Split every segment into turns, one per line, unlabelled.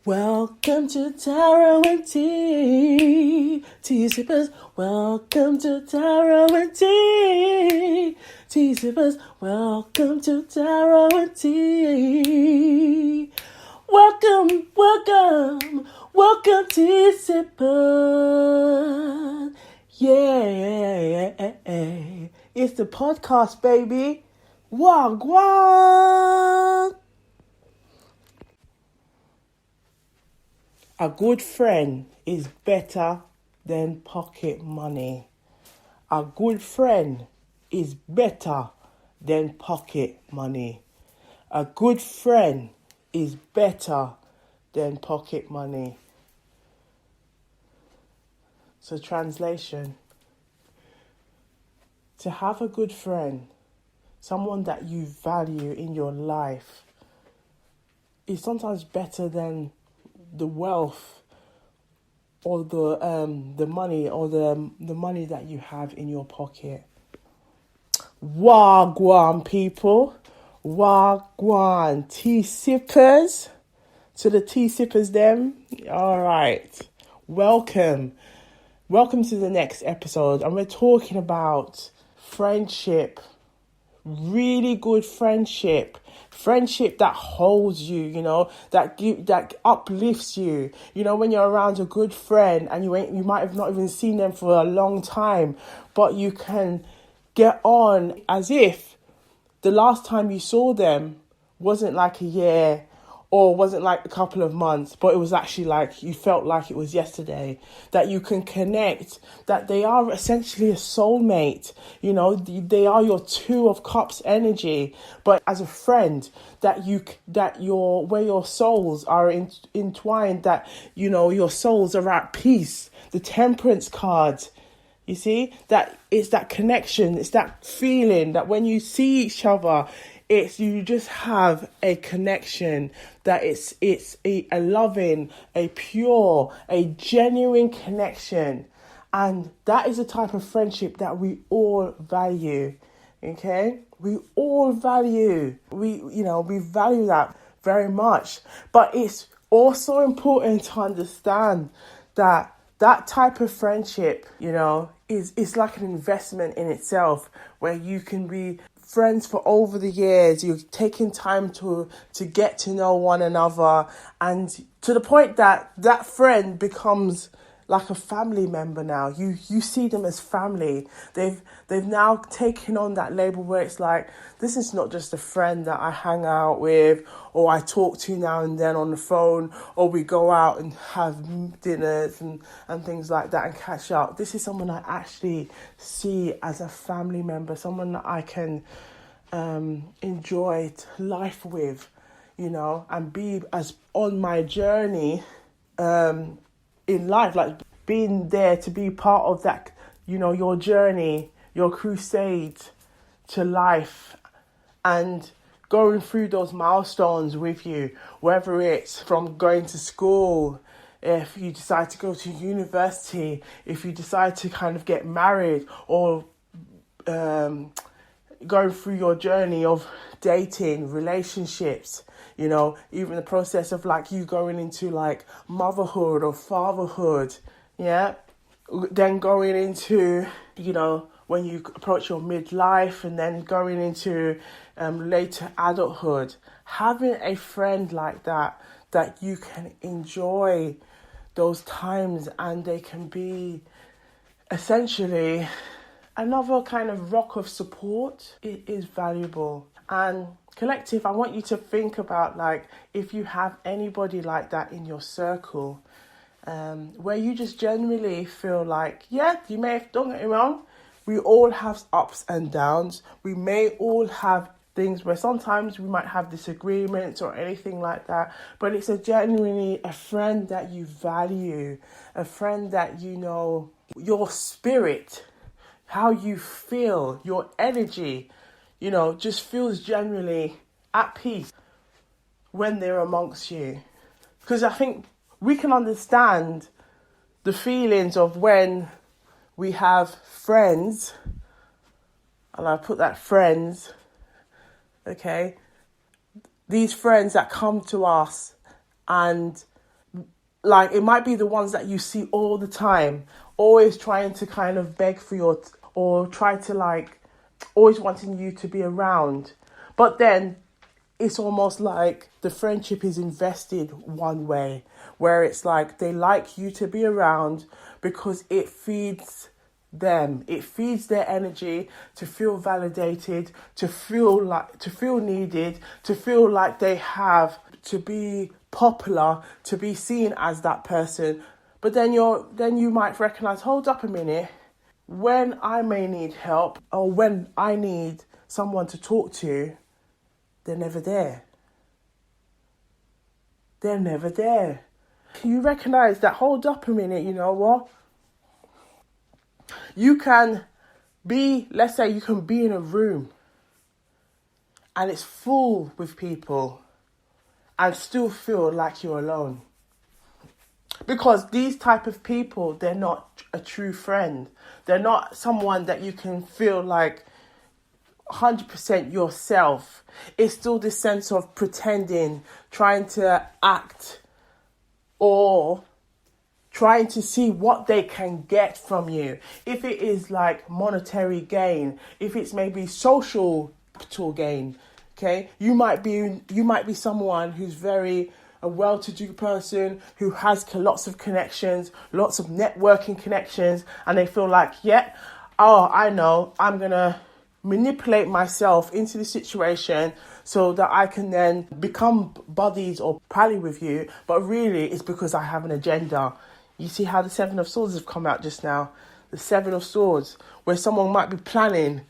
Welcome to Tarot and Tea, Tea Sippers. Welcome to Tarot and Tea, Tea Sippers. Welcome to Tarot and Tea. Welcome, Tea Sippers. Yeah, it's the podcast, baby. Wagwan. A good friend is better than pocket money. A good friend is better than pocket money. A good friend is better than pocket money. So translation. To have a good friend, someone that you value in your life, is sometimes better than the wealth or the money or the money that you have in your pocket. Wagwan, people. Wagwan. Tea sippers. To the tea sippers them. All right. Welcome to the next episode. And we're talking about friendship. Really good friendship that holds you, that uplifts you. When you're around a good friend and you might have not even seen them for a long time, but you can get on as if the last time you saw them wasn't like a year or wasn't like a couple of months, but it was actually like you felt like it was yesterday, that you can connect, that they are essentially a soulmate, they are your two of cups energy, but as a friend, where your souls are entwined, that, your souls are at peace. The Temperance card. You see, that it's that connection, it's that feeling that when you see each other, you just have a connection, that it's a loving, a pure, a genuine connection. And that is a type of friendship that we all value. Okay? We all value. We value that very much. But it's also important to understand that type of friendship, is like an investment in itself, where you can be friends for over the years. You're taking time to get to know one another, and to the point that friend becomes like a family member now. You see them as family. They've now taken on that label where it's like, this is not just a friend that I hang out with or I talk to now and then on the phone, or we go out and have dinners and things like that and catch up. This is someone I actually see as a family member, someone that I can enjoy life with, and be as on my journey in life, like being there to be part of that, your journey, your crusade to life, and going through those milestones with you, whether it's from going to school, if you decide to go to university, if you decide to kind of get married, or going through your journey of dating, relationships, even the process of like you going into like motherhood or fatherhood, then going into, when you approach your midlife, and then going into later adulthood, having a friend like that you can enjoy those times, and they can be essentially another kind of rock of support. It is valuable. And collective, I want you to think about, like, if you have anybody like that in your circle, where you just genuinely feel like, you may have, don't get me wrong, we all have ups and downs. We may all have things where sometimes we might have disagreements or anything like that, but it's genuinely a friend that you value, a friend that your spirit, how you feel, your energy, just feels generally at peace when they're amongst you. Because I think we can understand the feelings of when we have friends, and I put that friends, okay, these friends that come to us and like, it might be the ones that you see all the time, always trying to kind of beg for or try to like, always wanting you to be around. But then it's almost like the friendship is invested one way, where it's like they like you to be around because it feeds them. It feeds their energy to feel validated, to feel needed, to feel like they have to be popular, to be seen as that person. But then you might recognize, hold up a minute, when I may need help or when I need someone to talk to, they're never there. They're never there. You recognize that, hold up a minute, you know what? You can be, let's say you can be in a room and it's full with people and still feel like you're alone. Because these type of people, they're not a true friend. They're not someone that you can feel like 100% yourself. It's still this sense of pretending, trying to act, or trying to see what they can get from you. If it is like monetary gain, if it's maybe social capital gain, okay? You might be someone who's very a well-to-do person who has lots of connections, lots of networking connections, and they feel like, yeah, oh, I know, I'm gonna manipulate myself into the situation so that I can then become buddies or pally with you. But really, it's because I have an agenda. You see how the Seven of Swords have come out just now? The Seven of Swords, where someone might be planning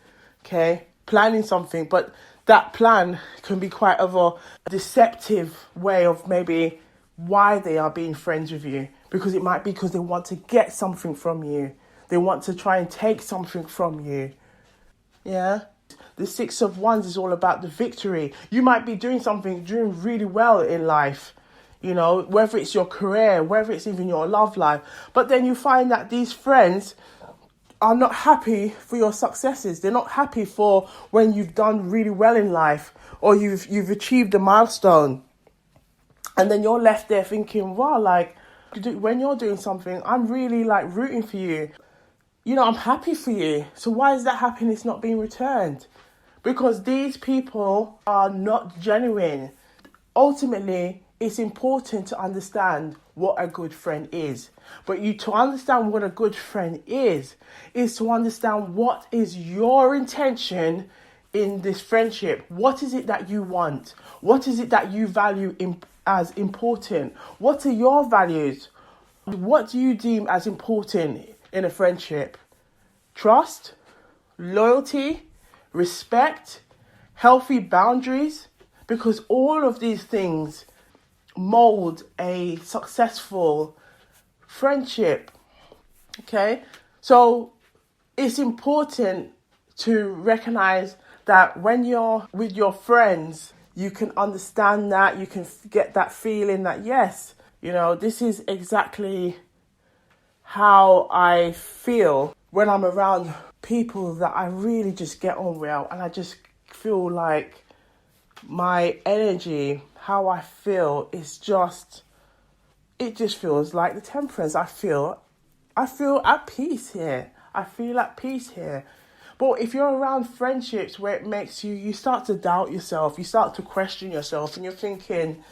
something, but that plan can be quite of a deceptive way of maybe why they are being friends with you. Because it might be because they want to get something from you. They want to try and take something from you. Yeah. The Six of Wands is all about the victory. You might be doing really well in life, you know, whether it's your career, whether it's even your love life. But then you find that these friends are not happy for your successes. They're not happy for when you've done really well in life or you've achieved a milestone. And then you're left there thinking, wow, like, when you're doing something, I'm really like rooting for you. You know, I'm happy for you. So why is that happiness not being returned? Because these people are not genuine. Ultimately, it's important to understand what a good friend is. But to understand what a good friend is to understand what is your intention in this friendship. What is it that you want? What is it that you value as important? What are your values? What do you deem as important in a friendship? Trust, loyalty, respect, healthy boundaries, because all of these things mold a successful friendship. Okay, so it's important to recognize that when you're with your friends, you can understand that, you can get that feeling that, yes, you know, this is exactly how I feel when I'm around people that I really just get on well, and I just feel like my energy, how I feel, is just, it just feels like the Temperance. I feel at peace here. I feel at peace here. But if you're around friendships where it makes you start to doubt yourself, you start to question yourself, and you're thinking,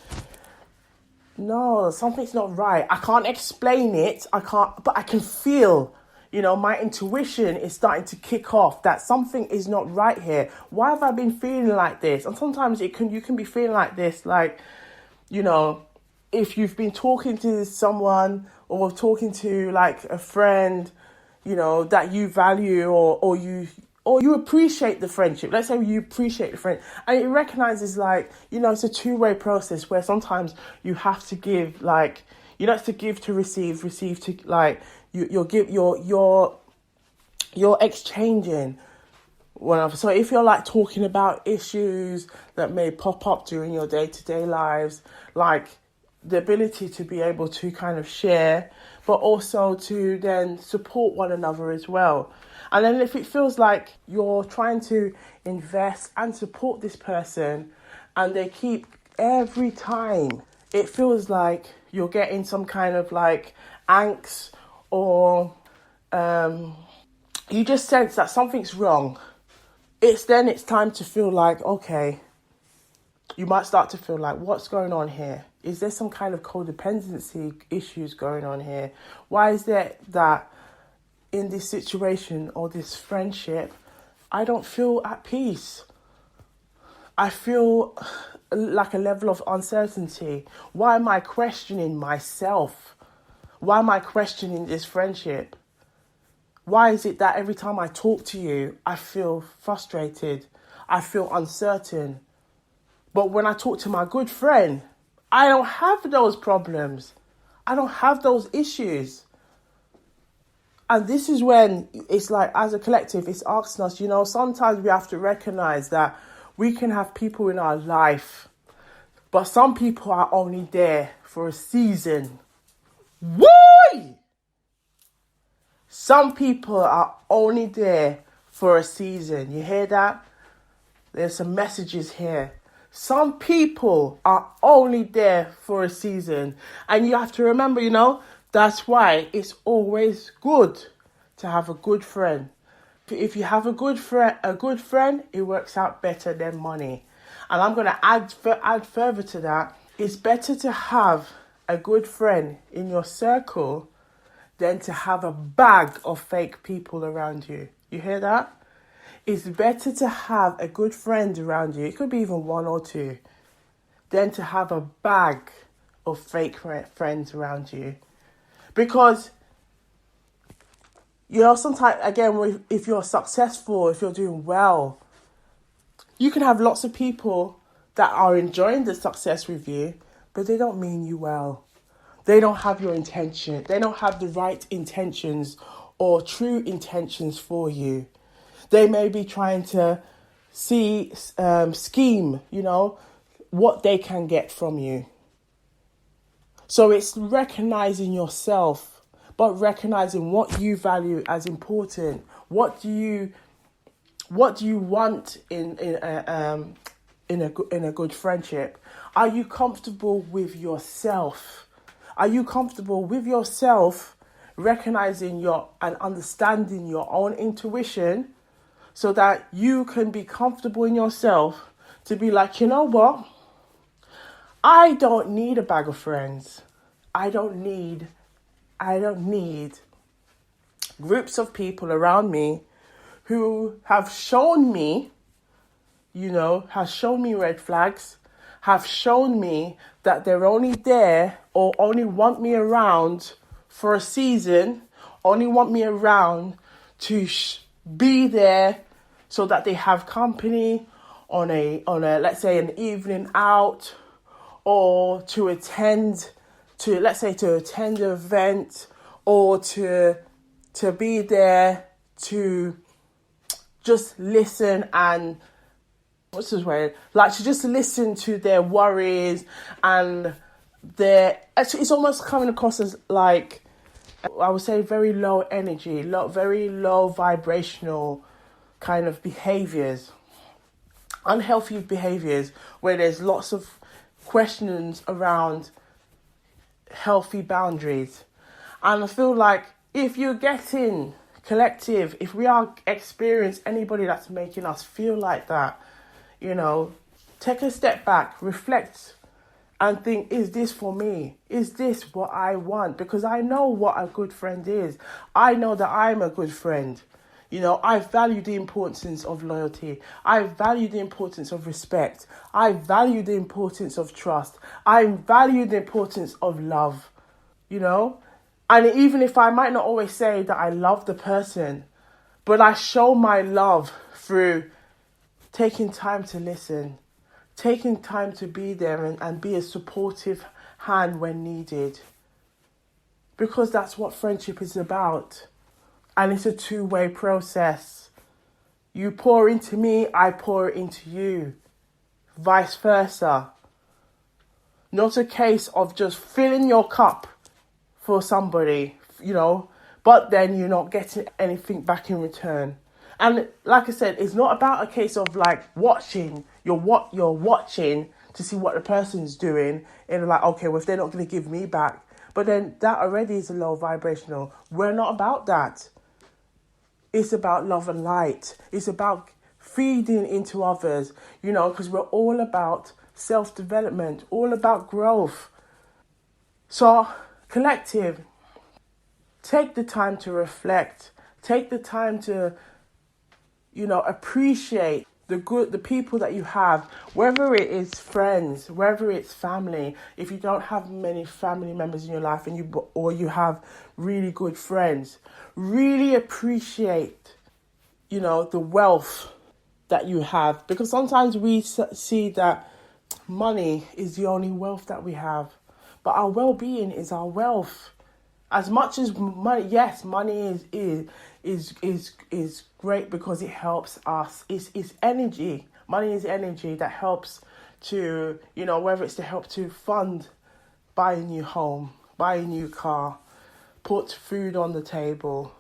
no, something's not right. I can't explain it. But I can feel, you know, my intuition is starting to kick off that something is not right here. Why have I been feeling like this? And sometimes you can be feeling like this, like, you know, if you've been talking to someone or talking to like a friend, you know, that you value or you appreciate the friendship. Let's say you appreciate the friend, and it recognizes, like, you know, it's a two-way process where sometimes you have to give, like, you know, it's to give to receive to, like, you're exchanging whatever. So if you're like talking about issues that may pop up during your day-to-day lives, like the ability to be able to kind of share, but also to then support one another as well. And then if it feels like you're trying to invest and support this person, and they keep every time it feels like you're getting some kind of like angst, or you just sense that something's wrong. It's time to feel like, okay, you might start to feel like, what's going on here? Is there some kind of codependency issues going on here? Why is it that in this situation or this friendship, I don't feel at peace? I feel like a level of uncertainty. Why am I questioning myself? Why am I questioning this friendship? Why is it that every time I talk to you, I feel frustrated? I feel uncertain. But when I talk to my good friend, I don't have those problems. I don't have those issues. And this is when it's like, as a collective, it's asking us, sometimes we have to recognize that we can have people in our life, but some people are only there for a season. Woo! Some people are only there for a season. You hear that? There's some messages here. Some people are only there for a season. And you have to remember, that's why it's always good to have a good friend. If you have a good friend, it works out better than money. And I'm going to add further to that. It's better to have a good friend in your circle than to have a bag of fake people around you. You hear that? It's better to have a good friend around you, it could be even one or two, than to have a bag of fake friends around you. Because, sometimes, again, if you're successful, if you're doing well, you can have lots of people that are enjoying the success with you, but they don't mean you well. They don't have your intention. They don't have the right intentions or true intentions for you. They may be trying to scheme, what they can get from you. So it's recognizing yourself, but recognizing what you value as important. What do you want in a good friendship? Are you comfortable with yourself? Are you comfortable with yourself, recognizing and understanding your own intuition, so that you can be comfortable in yourself to be like, you know what? I don't need a bag of friends. I don't need groups of people around me who have shown me, have shown me red flags, have shown me that they're only there or only want me around for a season, only want me around to be there so that they have company on a let's say an evening out, or to attend an event, or to be there to just listen and to just listen to their worries and it's almost coming across as like, I would say, very low energy, very low vibrational kind of behaviors, unhealthy behaviors, where there's lots of questions around healthy boundaries. And I feel like if you're getting collective, if we are experiencing anybody that's making us feel like that, take a step back, reflect, and think, is this for me? Is this what I want? Because I know what a good friend is. I know that I'm a good friend. I value the importance of loyalty. I value the importance of respect. I value the importance of trust. I value the importance of love, And even if I might not always say that I love the person, but I show my love through taking time to listen, taking time to be there and be a supportive hand when needed. Because that's what friendship is about. And it's a two-way process. You pour into me, I pour into you. Vice versa. Not a case of just filling your cup for somebody, but then you're not getting anything back in return. And like I said, it's not about a case of like watching. You're watching to see what the person's doing. And like, okay, well, if they're not going to give me back, but then that already is a low vibrational. We're not about that. It's about love and light. It's about feeding into others, because we're all about self-development, all about growth. So, collective, take the time to reflect. Take the time to, appreciate the people that you have, whether it is friends, whether it's family. If you don't have many family members in your life or you have really good friends, really appreciate, the wealth that you have, because sometimes we see that money is the only wealth that we have, but our well-being is our wealth. As much as money, yes, money is great because it helps us. It's energy. Money is energy that helps to, whether it's to help to fund, buy a new home, buy a new car, put food on the table.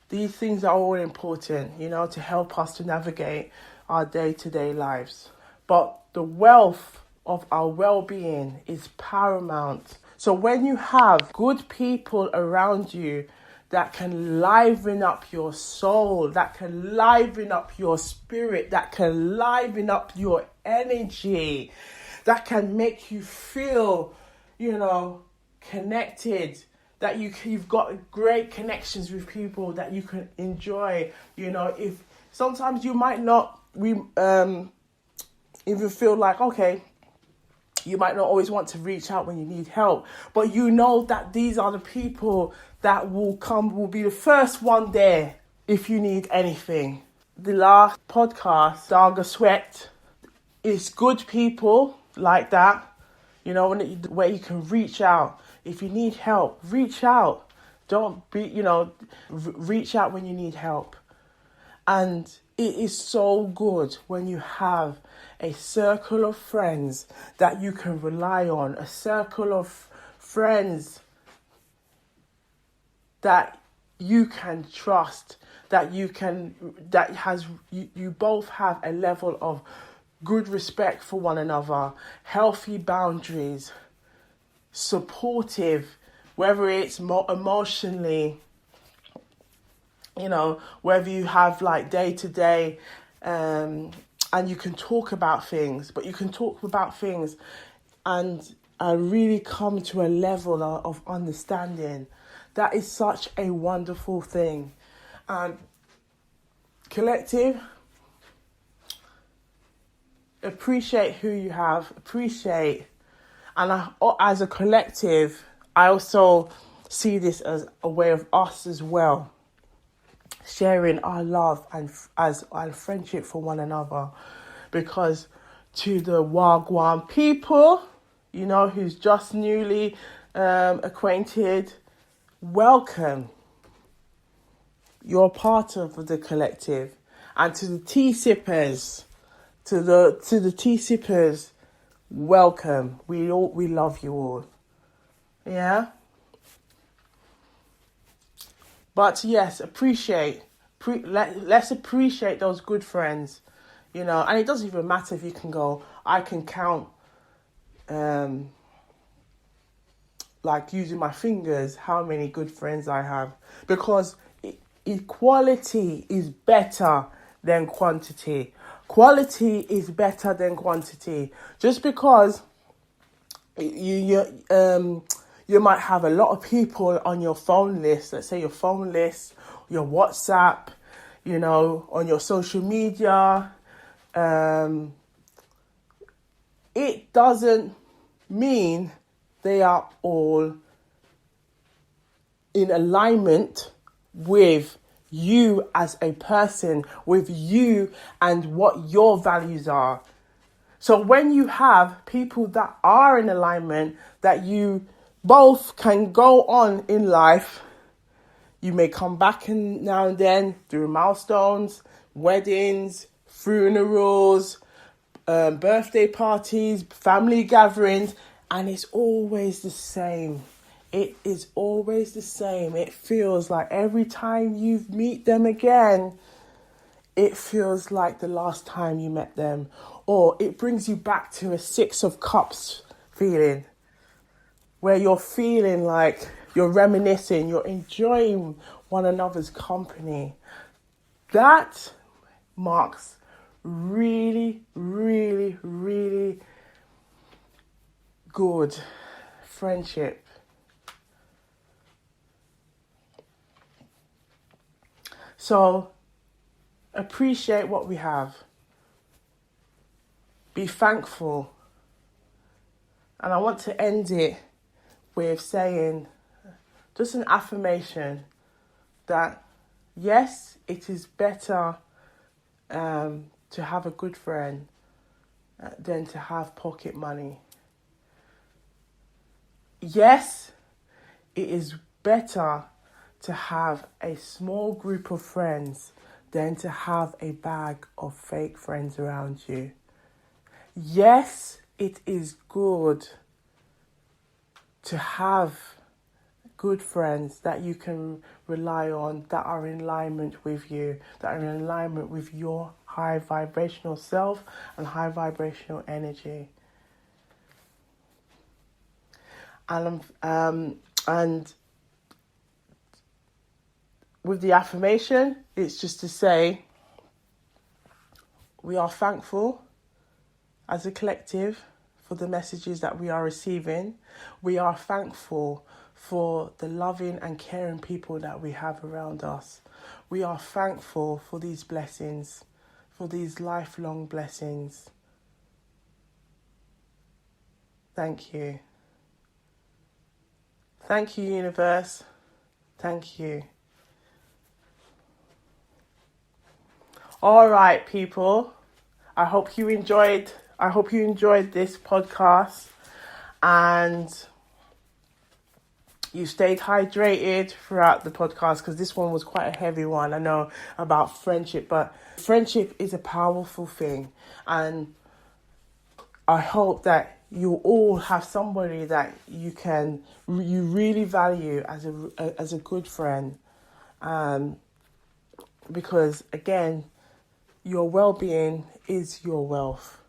These things are all important, to help us to navigate our day-to-day lives. But the wealth of our well-being is paramount. So when you have good people around you that can liven up your soul, that can liven up your spirit, that can liven up your energy, that can make you feel, connected, that you've got great connections with people that you can enjoy. If sometimes you might not even feel like, okay, you might not always want to reach out when you need help, but that these are the people that will be the first one there if you need anything. The last podcast, Darga Sweat, is good people like that, where you can reach out. If you need help, reach out. Don't be, reach out when you need help. And it is so good when you have a circle of friends that you can rely on, a circle of friends that you can trust, you both have a level of good respect for one another, healthy boundaries, supportive, whether it's emotionally, whether you have like day to day, and you can talk about things, and really come to a level of understanding. That is such a wonderful thing. And collective, appreciate who you have, and as a collective, I also see this as a way of us as well, sharing our love and our friendship for one another. Because to the Wagwan people, who's just newly acquainted, welcome. You're part of the collective. And to the tea sippers, welcome. We love you all. Yeah. But yes, let's appreciate those good friends, and it doesn't even matter if you can go, I can count, like using my fingers, how many good friends I have, because equality is better than quantity. Quality is better than quantity. Just because you might have a lot of people on your phone list, let's say your phone list, your WhatsApp, on your social media, it doesn't mean they are all in alignment with you as a person, with you and what your values are. So when you have people that are in alignment, that you both can go on in life, you may come back now and then through milestones, weddings, funerals, birthday parties, family gatherings, and it's always the same. It is always the same. It feels like every time you meet them again, it feels like the last time you met them, or it brings you back to a Six of Cups feeling, where you're feeling like you're reminiscing, you're enjoying one another's company. That marks really, really, really good friendship. So appreciate what we have. Be thankful. And I want to end it with saying just an affirmation that yes, it is better to have a good friend than to have pocket money. Yes, it is better to have a small group of friends than to have a bag of fake friends around you. Yes, it is good to have good friends that you can rely on, that are in alignment with you, that are in alignment with your high vibrational self and high vibrational energy. And with the affirmation, it's just to say we are thankful as a collective for the messages that we are receiving. We are thankful for the loving and caring people that we have around us. We are thankful for these blessings, for these lifelong blessings. Thank you. Thank you, universe. Thank you. All right, people. I hope you enjoyed this podcast, and you stayed hydrated throughout the podcast, because this one was quite a heavy one. I know about friendship, but friendship is a powerful thing, and I hope that you all have somebody that you really value as a good friend, because again, your well-being is your wealth.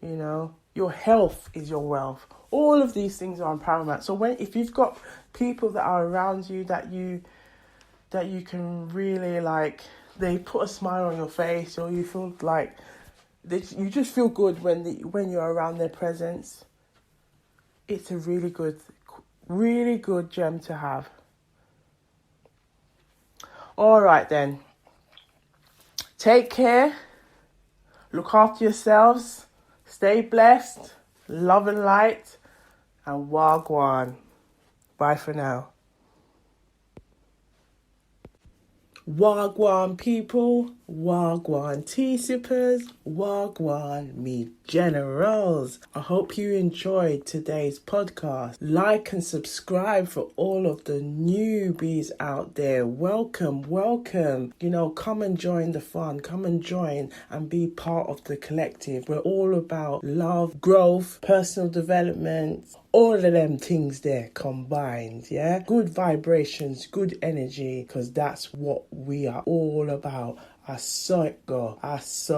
You know, your health is your wealth. All of these things are paramount. So if you've got people that are around you that you can really like, they put a smile on your face, or you feel like you just feel good when you're around their presence, it's a really good gem to have. All right then. Take care. Look after yourselves. Stay blessed. Love and light. And wagwan. Bye for now. Wagwan people, wagwan tea sippers, wagwan me generals. I hope you enjoyed today's podcast. Like and subscribe for all of the newbies out there. Welcome. You know, come and join the fun. Come and join and be part of the collective. We're all about love, growth, personal development, all of them things there combined, yeah? Good vibrations, good energy, because that's what we are all about. I saw it go. That's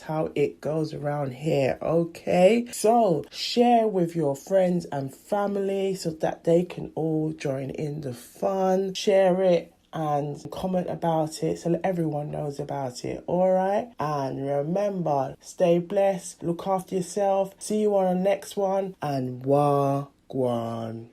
how it goes around here, okay? So, share with your friends and family so that they can all join in the fun. Share it and comment about it so that everyone knows about it, alright? And remember, stay blessed, look after yourself, see you on the next one, and wagwan.